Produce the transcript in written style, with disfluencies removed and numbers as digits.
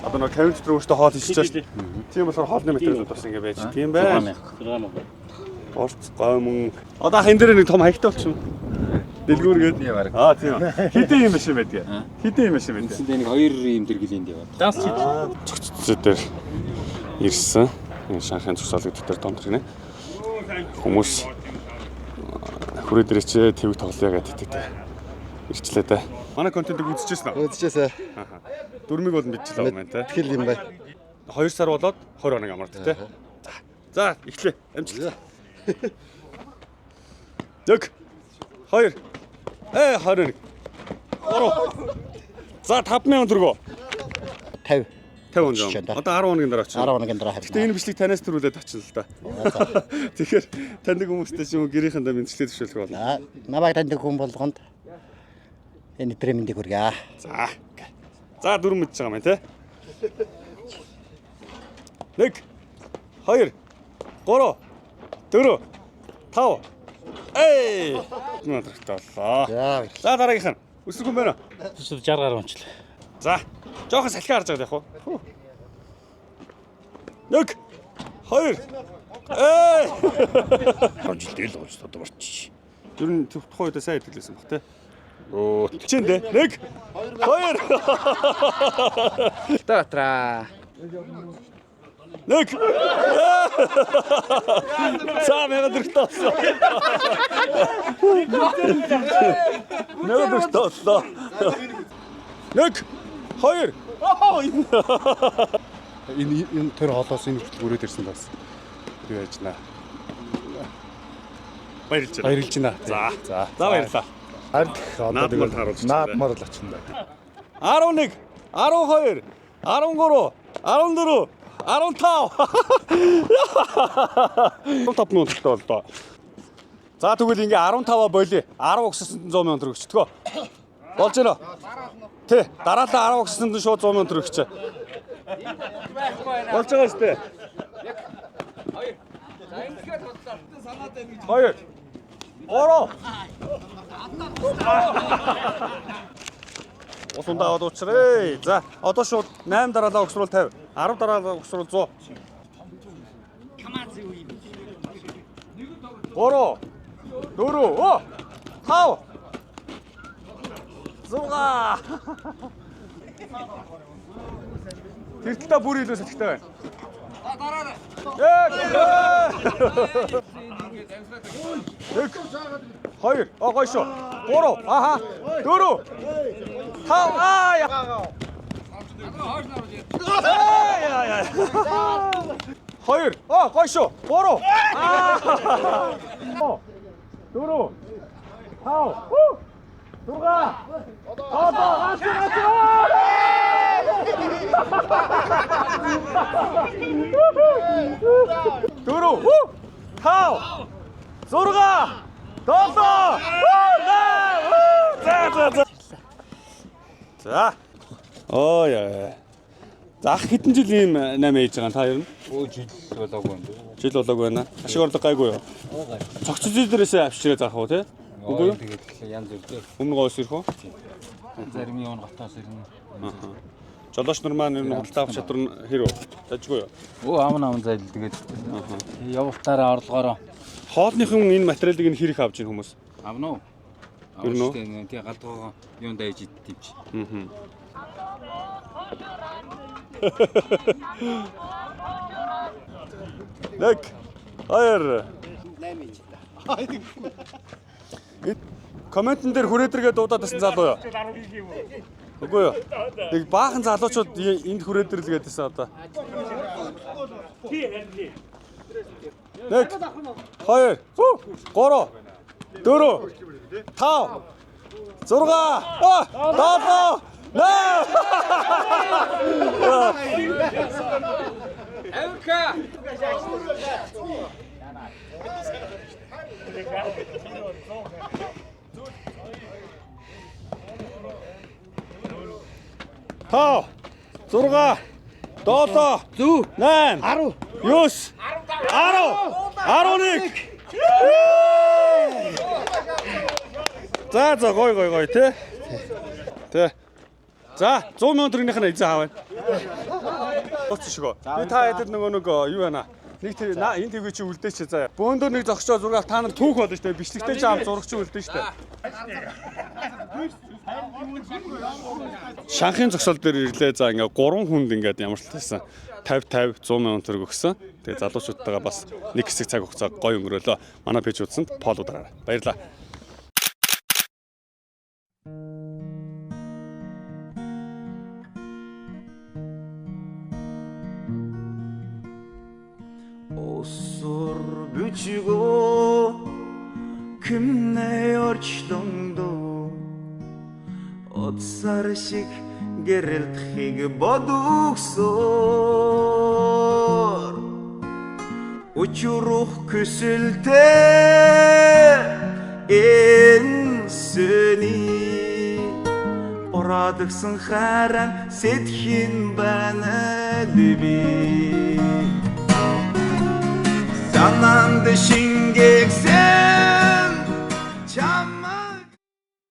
Одоо нэг 50 литр өөртөө хоол хийж чааш. Тийм болохоор хоолны материалууд бас ингэ байж тийм байна. Орц гомн. Одоо хин дээр нэг том хаягтай болчихсон. Дэлгүүргээд. Тийм. Хитэн юм шиг байдаг. Хитэн юм шиг байдаг. Энд нэг 2 юм дэргэлэнд яваад. Данс цогццоо дээр ирсэн. Энэ Шанхайн зурсаалыг дотор томдох гинэ. Хүмүүс хүрээ дээрээ твэг тоглоё гэдэг ирчлээ дээ. Манай контентыг үзчихсэн үү? Үзчихсэн. Дөрмийг бол мэдчихлээ юм байна те. Тэгэл юм бай. 2 сар болоод 20 хоног амард те. За, эхлэе. Амжилт. 1 2 21 3 За 5000 төгрөгөө 50 50 одоо 10 хоногийн дараа очив. 10 хоногийн дараа харин. Гэтэ энэ бичлэг танаас төрүүлээд очив л да. Тэгэхээр таньдаг хүмүүстэй ч юм уу гэрийнхэндээ мэдчлээ төвшүүлэх болно. Намайг таньдаг хүн болгонд энэ преминдийг хүргье. За 4 мэдж байгаа юм те. 1 2 3 4 5 Надрахтаа боллоо. За дараагийнх нь өсрөх юм байна. 60 гаруй онцлоо. За жоохон салхи харж байгаа яг хуу. 1 2 Жилдээ л болж одоо болчих. Ер нь тухайн үедээ сайн хэлсэн баг те. Тэлчэн дээ. 1 2 Татра. 1 Самэра дэртоосоо. Нэгэ дэртоосоо. 1 2 Энэ тэр холоос энэ хүртэл өрөөд ирсэн бас. Юу яаж наа. Баярлж байна. За баярлалаа. Харин одоо тэгээд наадмаар л очихно да. 11 12 13 14 15 15 минуттай бол доо. За тэгвэл ингээ 15-а болиё. 10 өгсөнд 100 сая төгрөг өгчтгөө. Болж байна уу? Тий, дараалал 10 өгсөнд шууд 100 сая төгрөг өгч. Болж байгаа шүү дээ. 2 3 Усундаа аваад уучрээ. За, одоо шууд 8 дараалал өгсрүүл 50, 10 дараалал өгсрүүл 100. 3 4 5 6 Тэртэлтэй бүр илүү сэтгэлтэй байна. Дараарай. 1 2 гой шүү. 3 аха 4 5 яа. 2 гой шүү. 3 4 5 6 Дөрөв 5 6 7 За. Яа. За ах хэдэн жил ийм 8 ээж байгаа та ер нь? Жил болоогүй юм. Жил болоогүй байна. Ашиг орлого гайгүй юу? Цогц зүй дээрээс авчирээ заах уу те? Үгүй юу? Тэгээд янз бүр дээ. Өмнө гоос ирэх үү? Зарим юм готоос ирнэ. Жолооч нар маань ер нь худалдаа авах чадвар нь хэр үү? Дажгүй юу? Амн зайл тэгээд явуултаараа орлогоороо. Хоолныхын энэ материалыг нь хэр их авч ийн хүмүүс? Авна уу? Авна. Тий гадуугаа юунд ээж идтивч. 1 2 Комментэн дээр хүрээдэргээ дуудаад байсан залуу юу? Үгүй юу? Нэг баахан залуучууд энд хүрээдэр л гэдээсэн одоо. 1 2 3 4 5 6 7 Эвка! Тав 6 7 8 10 9 11 За гой тий. За 100 мянган төгрөгийнх нь эзэн аавна. Ууц шгөө. Би та хэд нөгөө нэг юу байна? Нэг энэ твгээ чи үлдээч заа. Бөөндөр нэг зогсчоо зургаал та нар түүх болно шүү дээ. Бичлэгтэй ч аав зурагч үлдэн шүү дээ. Шанхын зогсоол дээр ирлээ. За ингээ 3 хүнд ингээд ямар ч тайсан 50 100 мянган төгрөг өгсөн. Тэгээ залуучуудтайгаа бас нэг хэсэг цаг хугацаа гоё өнгөрөөлөө. Манай пэйж үзсэнд фоллоу дараарай. Баярлалаа. Осор бүжгөө кимнэ орчлондоо Отсар шиг гэрэлтхийг бодогсоор Учрух көсөлтэй энсэний Орадагсан харан сэтхийн банад би Санаанд шин